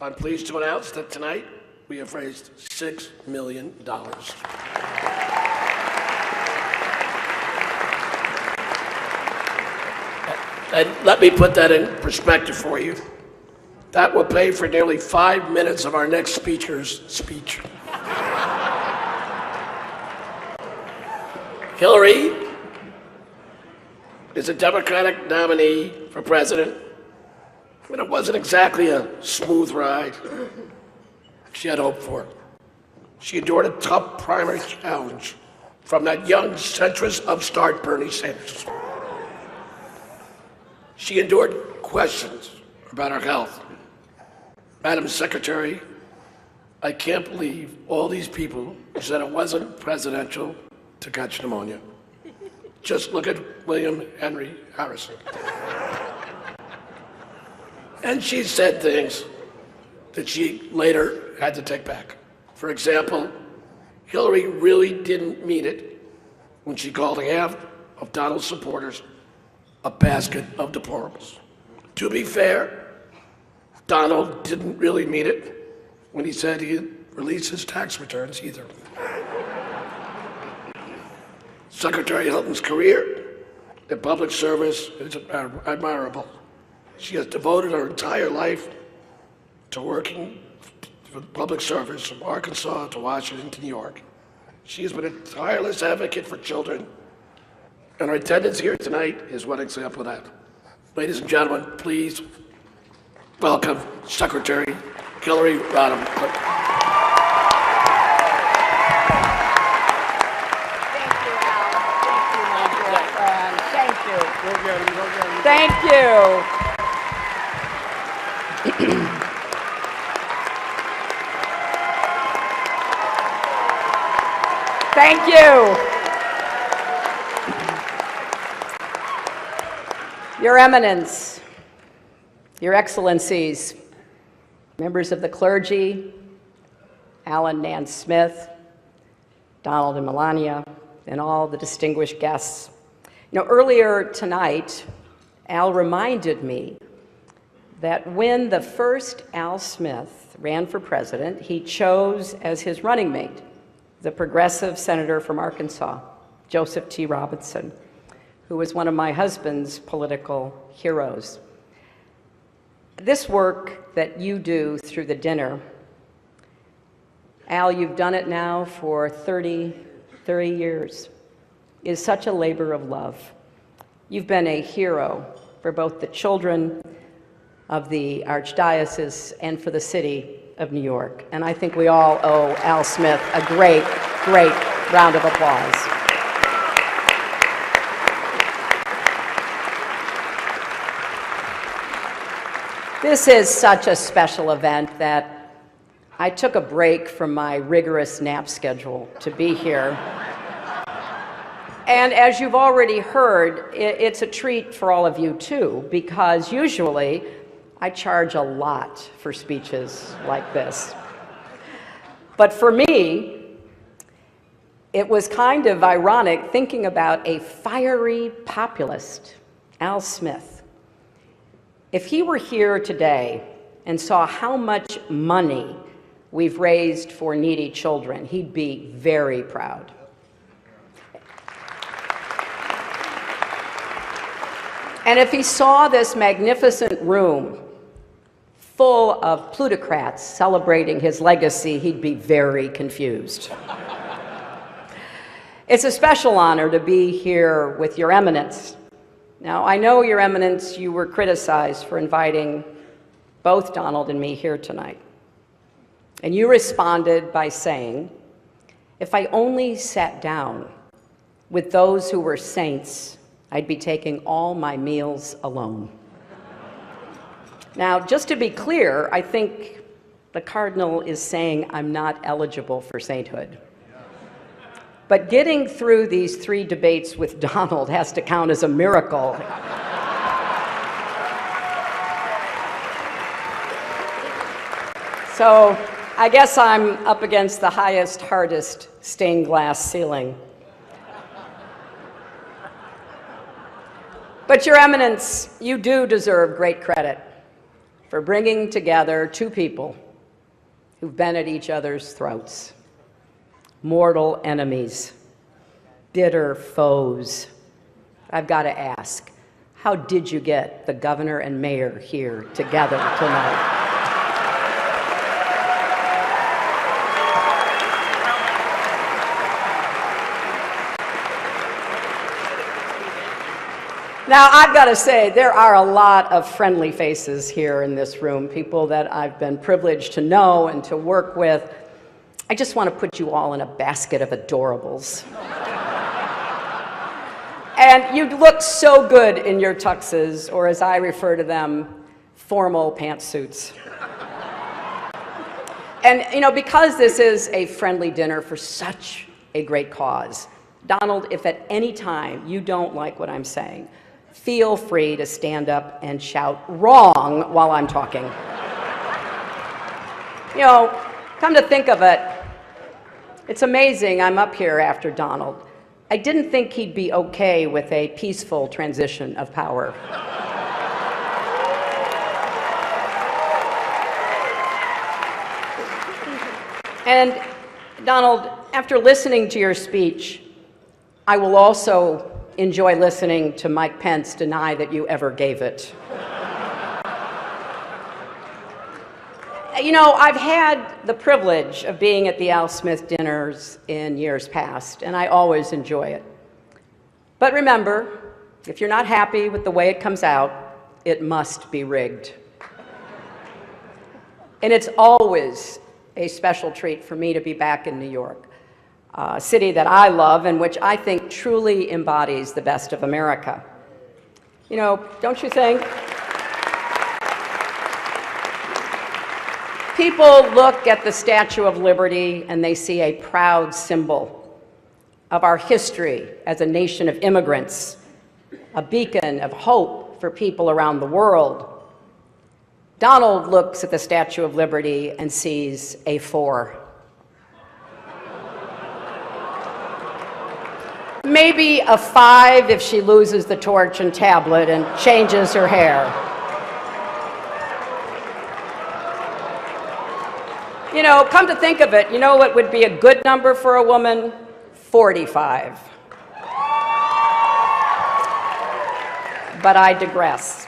I'm pleased to announce that tonight we have raised $6 million. And let me put that in perspective for you. That will pay for nearly 5 minutes of our next speaker's speech. Hillary is a Democratic nominee for president, but it wasn't exactly a smooth ride she had hoped for. She endured a tough primary challenge from that young centrist upstart Bernie Sanders. She endured questions about her health. Madam Secretary, I can't believe all these people who said it wasn't presidential to catch pneumonia. Just look at William Henry Harrison. And she said things that she later had to take back. For example, Hillary really didn't mean it when she called half of Donald's supporters a basket of deplorables. To be fair, Donald didn't really mean it when he said he'd release his tax returns either. Secretary Hilton's career in public service is admirable. She has devoted her entire life to working for public service from Arkansas to Washington to New York. She has been a tireless advocate for children, and her attendance here tonight is one example of that. Ladies and gentlemen, please welcome Secretary Hillary Rodham. Thank you. Thank you. Your Eminence, Your Excellencies, members of the clergy, Alan Nance Smith, Donald and Melania, and all the distinguished guests. You know, earlier tonight, Al reminded me that when the first Al Smith ran for president, he chose as his running mate the progressive senator from Arkansas, Joseph T. Robinson, who was one of my husband's political heroes. This work that you do through the dinner, Al, you've done it now for 30 years, is such a labor of love. You've been a hero for both the children of the Archdiocese and for the city of New York. And I think we all owe Al Smith a great, great round of applause. This is such a special event that I took a break from my rigorous nap schedule to be here. And as you've already heard, it's a treat for all of you too, because usually I charge a lot for speeches like this. But for me, it was kind of ironic thinking about a fiery populist, Al Smith. If he were here today and saw how much money we've raised for needy children, he'd be very proud. And if he saw this magnificent room full of plutocrats celebrating his legacy, he'd be very confused. It's a special honor to be here with Your Eminence. Now, I know, Your Eminence, you were criticized for inviting both Donald and me here tonight. And you responded by saying, if I only sat down with those who were saints, I'd be taking all my meals alone. Now, just to be clear, I think the Cardinal is saying I'm not eligible for sainthood. But getting through these 3 debates with Donald has to count as a miracle. So I guess I'm up against the highest, hardest stained glass ceiling. But Your Eminence, you do deserve great credit. for bringing together two people who've been at each other's throats, mortal enemies, bitter foes. I've got to ask, how did you get the governor and mayor here together tonight? Now, I've got to say, there are a lot of friendly faces here in this room, people that I've been privileged to know and to work with. I just want to put you all in a basket of adorables. And you look so good in your tuxes, or as I refer to them, formal pantsuits. And, you know, because this is a friendly dinner for such a great cause, Donald, if at any time you don't like what I'm saying, feel free to stand up and shout wrong while I'm talking. You know, come to think of it, it's amazing I'm up here after Donald. I didn't think he'd be okay with a peaceful transition of power. And Donald, after listening to your speech, I will also enjoy listening to Mike Pence deny that you ever gave it. You know, I've had the privilege of being at the Al Smith dinners in years past, and I always enjoy it. But remember, if you're not happy with the way it comes out, it must be rigged. And it's always a special treat for me to be back in New York, a city that I love and which I think truly embodies the best of America. You know, don't you think? People look at the Statue of Liberty and they see a proud symbol of our history as a nation of immigrants, a beacon of hope for people around the world. Donald looks at the Statue of Liberty and sees a 4. Maybe a 5 if she loses the torch and tablet and changes her hair. You know, come to think of it, you know what would be a good number for a woman? 45. But I digress.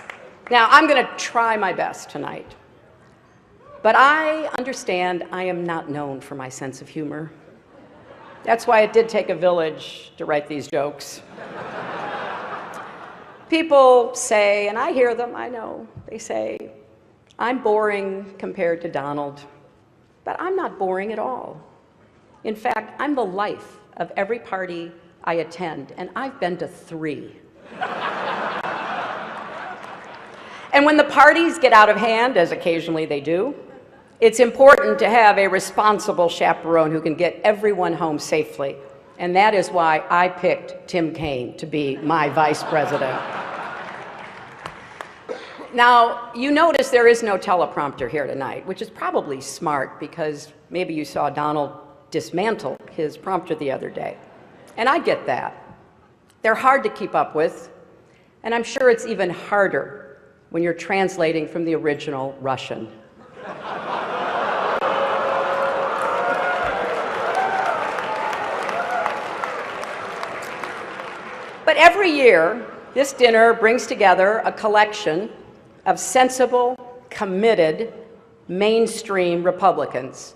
Now, I'm going to try my best tonight. But I understand I am not known for my sense of humor. That's why it did take a village to write these jokes. People say, and I hear them, I know, they say, I'm boring compared to Donald. But I'm not boring at all. In fact, I'm the life of every party I attend, and I've been to 3. And when the parties get out of hand, as occasionally they do, it's important to have a responsible chaperone who can get everyone home safely. And that is why I picked Tim Kaine to be my vice president. Now, you notice there is no teleprompter here tonight, which is probably smart because maybe you saw Donald dismantle his prompter the other day. And I get that. They're hard to keep up with, and I'm sure it's even harder when you're translating from the original Russian. But every year, this dinner brings together a collection of sensible, committed, mainstream Republicans,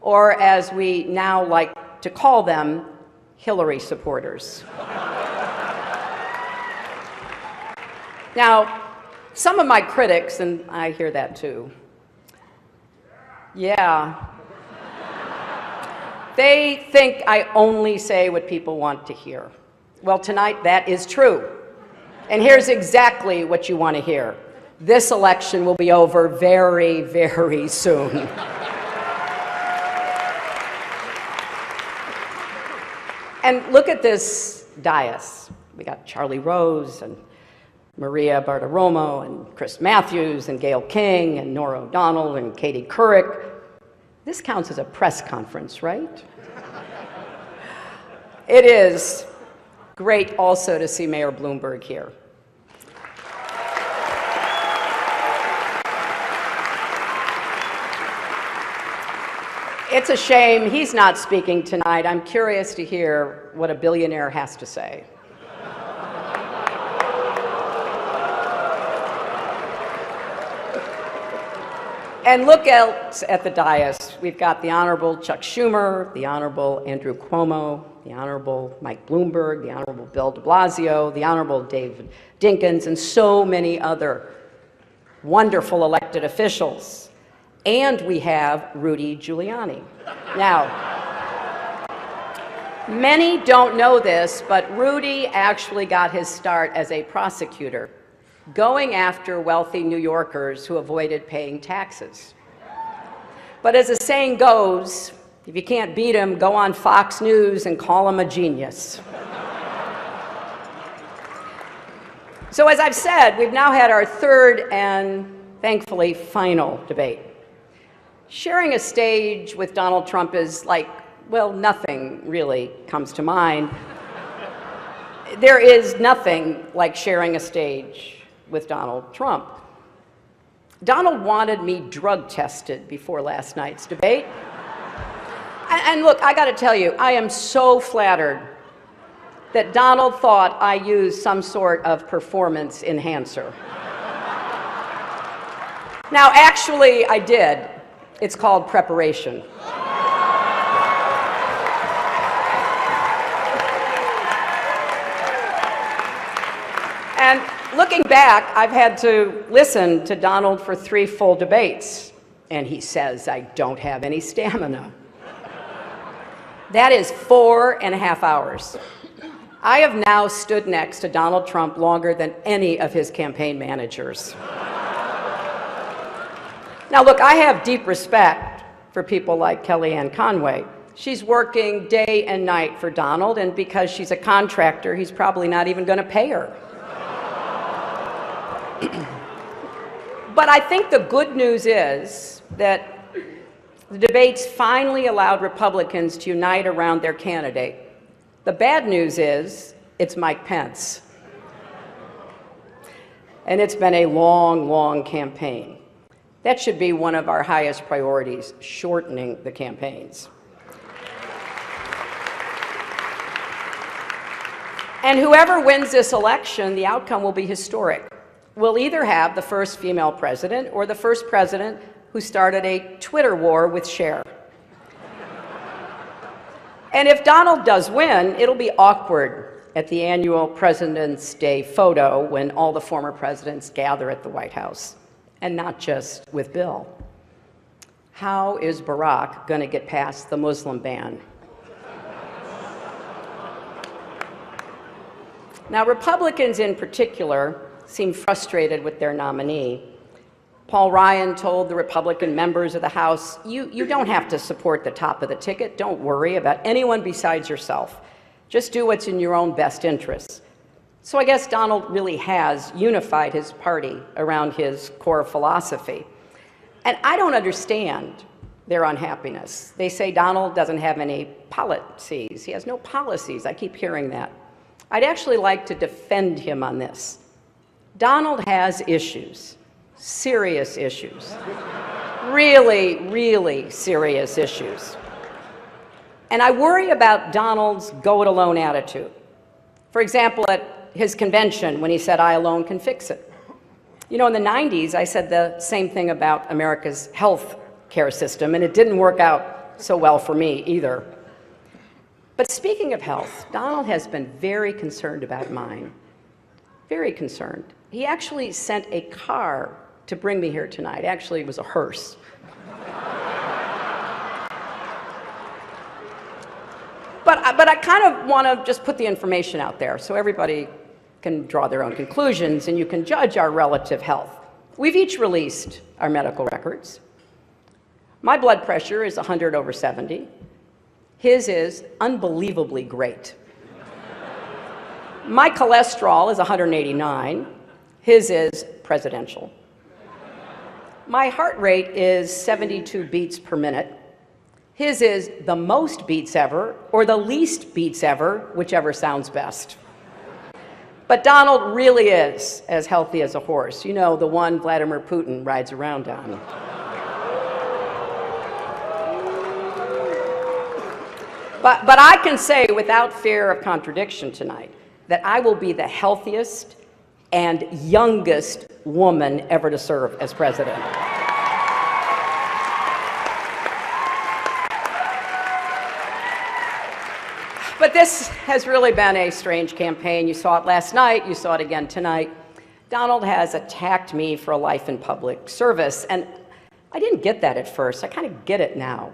or as we now like to call them, Hillary supporters. Now, some of my critics, and I hear that too, yeah, they think I only say what people want to hear. Well, tonight that is true. And here's exactly what you want to hear. This election will be over very, very soon. And look at this dais. We got Charlie Rose and Maria Bartiromo and Chris Matthews and Gayle King and Norah O'Donnell and Katie Couric. This counts as a press conference, right? It is great also to see Mayor Bloomberg here. It's a shame he's not speaking tonight. I'm curious to hear what a billionaire has to say. And look else at the dais. We've got the Honorable Chuck Schumer, the Honorable Andrew Cuomo, the Honorable Mike Bloomberg, the Honorable Bill de Blasio, the Honorable David Dinkins, and so many other wonderful elected officials. And we have Rudy Giuliani. Now, many don't know this, but Rudy actually got his start as a prosecutor, going after wealthy New Yorkers who avoided paying taxes. But as the saying goes, if you can't beat him, go on Fox News and call him a genius. So as I've said, we've now had our third and thankfully final debate. Sharing a stage with Donald Trump is like, well, nothing really comes to mind. There is nothing like sharing a stage with Donald Trump. Donald wanted me drug tested before last night's debate. And look, I gotta tell you, I am so flattered that Donald thought I used some sort of performance enhancer. Now, actually, I did. It's called preparation. And looking back, I've had to listen to Donald for 3 full debates, and he says I don't have any stamina. That is 4.5 hours. I have now stood next to Donald Trump longer than any of his campaign managers. Now look, I have deep respect for people like Kellyanne Conway. She's working day and night for Donald, and because she's a contractor, he's probably not even going to pay her. But I think the good news is that the debates finally allowed Republicans to unite around their candidate. The bad news is it's Mike Pence. And it's been a long, long campaign. That should be one of our highest priorities, shortening the campaigns. And whoever wins this election, the outcome will be historic. We'll either have the first female president or the first president who started a Twitter war with Cher. And if Donald does win, it'll be awkward at the annual President's Day photo when all the former presidents gather at the White House, and not just with Bill. How is Barack going to get past the Muslim ban? Now, Republicans in particular seem frustrated with their nominee. Paul Ryan told the Republican members of the House, you don't have to support the top of the ticket. Don't worry about anyone besides yourself. Just do what's in your own best interests. So I guess Donald really has unified his party around his core philosophy. And I don't understand their unhappiness. They say Donald doesn't have any policies. He has no policies. I keep hearing that. I'd actually like to defend him on this. Donald has issues, serious issues, really, really serious issues. And I worry about Donald's go-it-alone attitude. For example, at his convention when he said, "I alone can fix it." You know, in the 90s, I said the same thing about America's health care system, and it didn't work out so well for me either. But speaking of health, Donald has been very concerned about mine, very concerned. He actually sent a car to bring me here tonight. Actually, it was a hearse. But I kind of want to just put the information out there so everybody can draw their own conclusions and you can judge our relative health. We've each released our medical records. My blood pressure is 100/70. His is unbelievably great. My cholesterol is 189. His is presidential. My heart rate is 72 beats per minute. His is the most beats ever, or the least beats ever, whichever sounds best. But Donald really is as healthy as a horse. You know, the one Vladimir Putin rides around on. But I can say without fear of contradiction tonight that I will be the healthiest and youngest woman ever to serve as president. But this has really been a strange campaign. You saw it last night, you saw it again tonight. Donald has attacked me for a life in public service, and I didn't get that at first. I kind of get it now.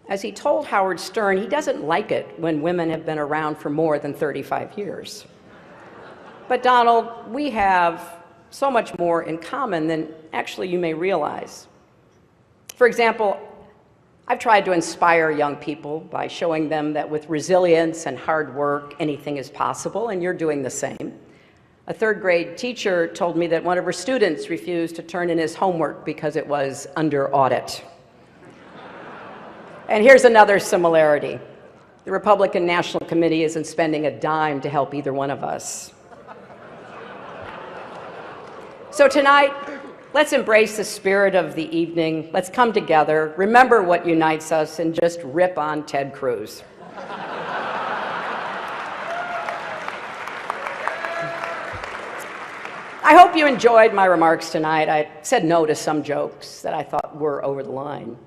As he told Howard Stern, he doesn't like it when women have been around for more than 35 years. But Donald, we have so much more in common than actually you may realize. For example, I've tried to inspire young people by showing them that with resilience and hard work, anything is possible, and you're doing the same. A third grade teacher told me that one of her students refused to turn in his homework because it was under audit. And here's another similarity. The Republican National Committee isn't spending a dime to help either one of us. So tonight, let's embrace the spirit of the evening. Let's come together, remember what unites us, and just rip on Ted Cruz. I hope you enjoyed my remarks tonight. I said no to some jokes that I thought were over the line.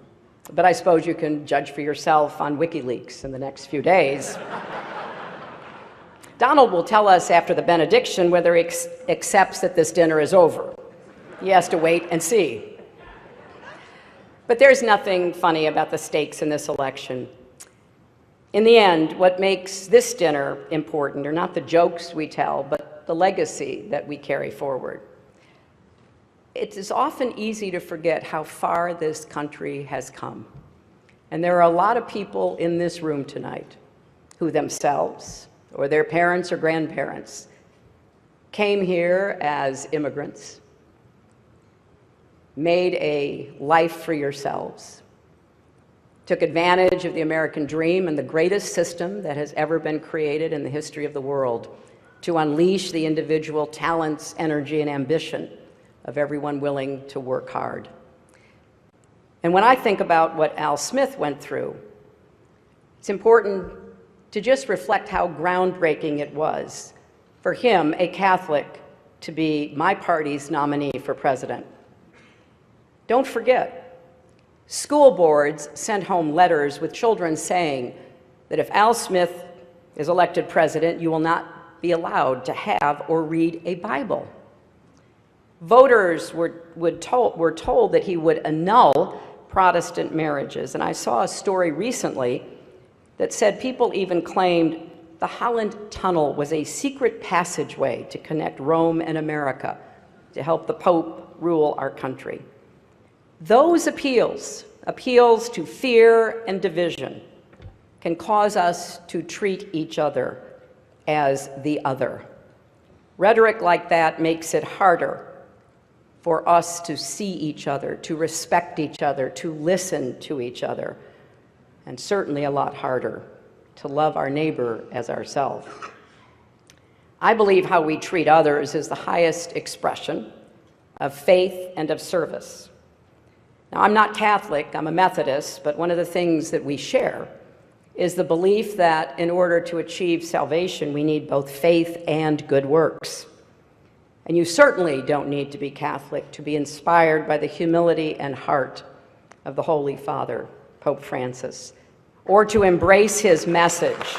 But I suppose you can judge for yourself on WikiLeaks in the next few days. Donald will tell us after the benediction whether he accepts that this dinner is over. He has to wait and see. But there's nothing funny about the stakes in this election. In the end, what makes this dinner important are not the jokes we tell, but the legacy that we carry forward. It is often easy to forget how far this country has come. And there are a lot of people in this room tonight who themselves, or their parents or grandparents, came here as immigrants, made a life for yourselves, took advantage of the American dream and the greatest system that has ever been created in the history of the world to unleash the individual talents, energy, and ambition of everyone willing to work hard. And when I think about what Al Smith went through, it's important to just reflect how groundbreaking it was for him, a Catholic, to be my party's nominee for president. Don't forget, school boards sent home letters with children saying that if Al Smith is elected president, you will not be allowed to have or read a Bible. Voters were told that he would annul Protestant marriages. And I saw a story recently that said people even claimed the Holland Tunnel was a secret passageway to connect Rome and America to help the Pope rule our country. Those appeals to fear and division, can cause us to treat each other as the other. Rhetoric like that makes it harder for us to see each other, to respect each other, to listen to each other, and certainly a lot harder to love our neighbor as ourselves. I believe how we treat others is the highest expression of faith and of service. Now, I'm not Catholic, I'm a Methodist, but one of the things that we share is the belief that in order to achieve salvation, we need both faith and good works. And you certainly don't need to be Catholic to be inspired by the humility and heart of the Holy Father, Pope Francis, or to embrace his message.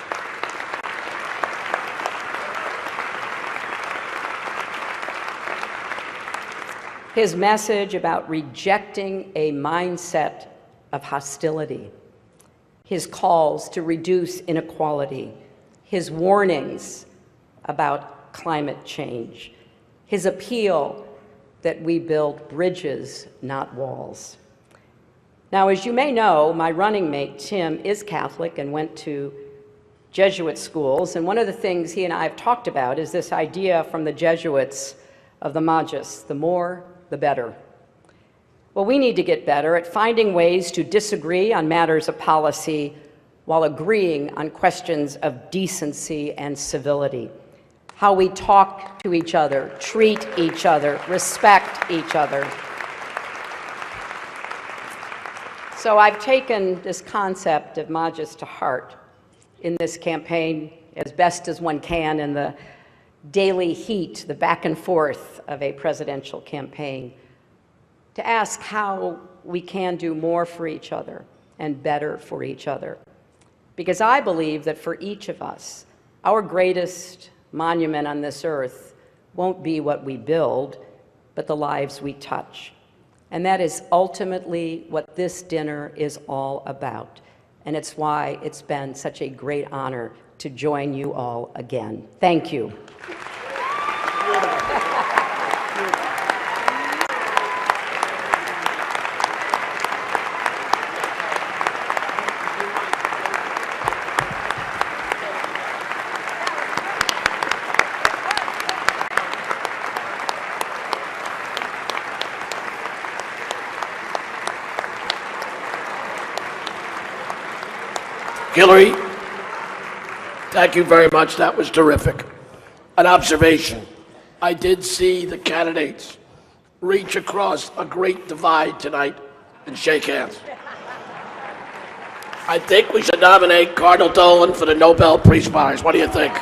His message about rejecting a mindset of hostility, his calls to reduce inequality, his warnings about climate change, his appeal that we build bridges, not walls. Now, as you may know, my running mate, Tim, is Catholic and went to Jesuit schools, and one of the things he and I have talked about is this idea from the Jesuits of the Magus, the more, the better. Well, we need to get better at finding ways to disagree on matters of policy while agreeing on questions of decency and civility. How we talk to each other, treat each other, respect each other. So I've taken this concept of Magus to heart, in this campaign as best as one can in the daily heat, the back and forth of a presidential campaign, to ask how we can do more for each other and better for each other. Because I believe that for each of us, our greatest monument on this earth won't be what we build, but the lives we touch. And that is ultimately what this dinner is all about. And it's why it's been such a great honor to join you all again. Thank you. Hillary, thank you very much. That was terrific. An observation. I did see the candidates reach across a great divide tonight and shake hands. I think we should nominate Cardinal Dolan for the Nobel Peace Prize. What do you think?